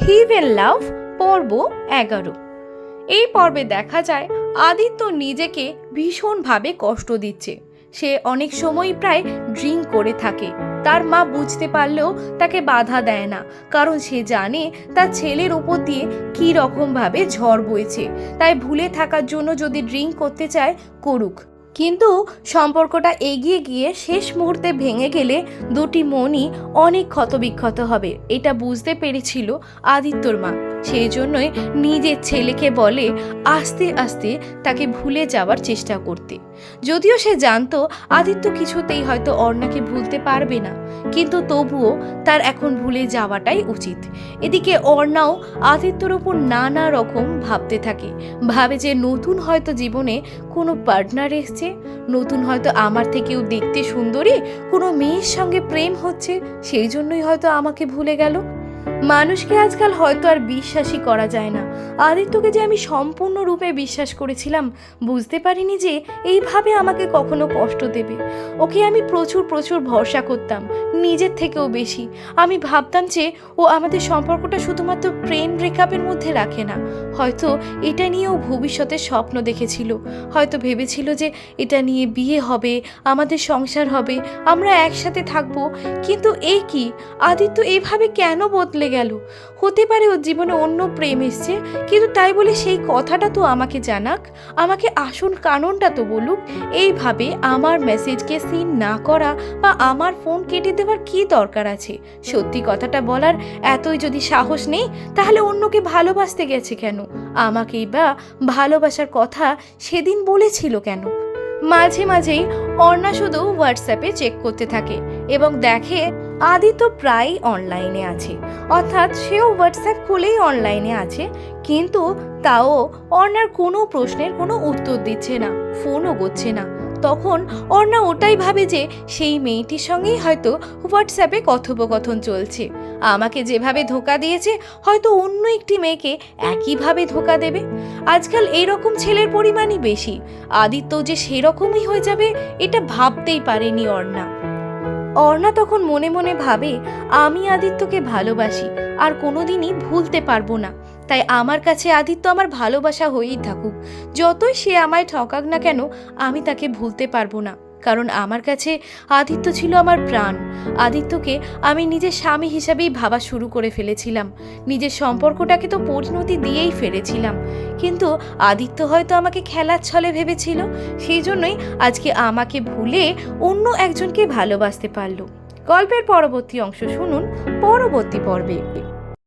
হিভ and লাভ পর্ব 11। এই পর্বে দেখা যায় আদিত্য নিজেকে ভীষণভাবে কষ্ট দিচ্ছে। সে অনেক সময় প্রায় ড্রিঙ্ক করে থাকে। তার মা বুঝতে পারলেও তাকে বাধা দেয় না, কারণ সে জানে তার ছেলের উপর দিয়ে কী রকমভাবে ঝড় বইছে। তাই ভুলে থাকার জন্য যদি ড্রিঙ্ক করতে চায় করুক, কিন্তু সম্পর্কটা এগিয়ে গিয়ে শেষ মুহূর্তে ভেঙে গেলে দুটি মনই অনেক ক্ষতবিক্ষত হবে। এটা বুঝতে পেরেছিল আদিত্যর মা। সেই জন্যই নিজের ছেলেকে বলে আস্তে আস্তে তাকে ভুলে যাওয়ার চেষ্টা করতে। যদিও সে জানতো আদিত্য কিছুতেই হয়তো অর্ণাকে ভুলতে পারবে না, কিন্তু তবুও তার এখন ভুলে যাওয়াটাই উচিত। এদিকে অর্ণাও আদিত্যর উপর নানা রকম ভাবতে থাকে। ভাবে যে নতুন হয়তো জীবনে কোনো পার্টনার এসছে, নতুন হয়তো আমার থেকেও দেখতে সুন্দরী কোনো মেয়ের সঙ্গে প্রেম হচ্ছে, সেই জন্যই হয়তো আমাকে ভুলে গেল। মানুষকে আজকাল হয়তো আর বিশ্বাসই করা যায় না। আদিত্যকে যে আমি সম্পূর্ণরূপে বিশ্বাস করেছিলাম, বুঝতে পারিনি যে এইভাবে আমাকে কখনো কষ্ট দেবে। ওকে আমি প্রচুর ভরসা করতাম, নিজের থেকেও বেশি। আমি ভাবতাম যে ও আমাদের সম্পর্কটা শুধুমাত্র প্রেম ব্রেকআপের মধ্যে রাখে না, হয়তো এটা নিয়েও ভবিষ্যতে স্বপ্ন দেখেছিল। হয়তো ভেবেছিল যে এটা নিয়ে বিয়ে হবে, আমাদের সংসার হবে, আমরা একসাথে থাকবো। কিন্তু এই কি, আদিত্য এইভাবে কেন বদলে গেল? হতে পারে ওর জীবনে অন্য প্রেম এসছে, কিন্তু তাই বলে সেই কথাটা তো আমাকে জানাক, আমাকে আসল কারণটা তো বলুক। এইভাবে আমার মেসেজকে সিন না করা বা আমার ফোন কেটে দেওয়ার কি দরকার আছে? সত্যি কথাটা বলার এতই যদি সাহস নেই, তাহলে অন্যকে ভালোবাসতে গেছে কেন? আমাকেই বা ভালোবাসার কথা সেদিন বলেছিল কেন? মাঝে মাঝেই অর্ণা শুধু হোয়াটসঅ্যাপে চেক করতে থাকে এবং দেখে আদিত্য প্রায় অনলাইনে আছে, অর্থাৎ সেও হোয়াটসঅ্যাপ খুলেই অনলাইনে আছে। কিন্তু তাও অর্ণার কোনো প্রশ্নের কোনো উত্তর দিচ্ছে না, ফোনও করছে না। তখন অর্ণা ওটাই ভাবে যে সেই মেয়েটির সঙ্গেই হয়তো হোয়াটসঅ্যাপে কথোপকথন চলছে। আমাকে যেভাবে ধোঁকা দিয়েছে, হয়তো অন্য একটি মেয়েকে একইভাবে ধোঁকা দেবে। আজকাল এইরকম ছেলের পরিমাণই বেশি। আদিত্য যে সেরকমই হয়ে যাবে এটা ভাবতেই পারেনি অর্ণা। অর্ণা তখন মনে মনে ভাবে, আমি আদিত্যকে ভালোবাসি আর কোনোদিনই ভুলতে পারবো না। তাই আমার কাছে আদিত্য আমার ভালোবাসা হয়েই থাকুক, যতই সে আমায় ঠকাক না কেন, আমি তাকে ভুলতে পারবো না। কারণ আমার কাছে আদিত্য ছিল আমার প্রাণ। আদিত্যকে আমি নিজের স্বামী হিসাবেই ভাবা শুরু করে ফেলেছিলাম। নিজের সম্পর্কটাকে তো পরিণতি দিয়েই ফেলেছিলাম, কিন্তু আদিত্য হয়তো আমাকে খেলার ছলে ভেবেছিল। সেই জন্যই আজকে আমাকে ভুলে অন্য একজনকে ভালোবাসতে পারলো। গল্পের পরবর্তী অংশ শুনুন পরবর্তী পর্বে।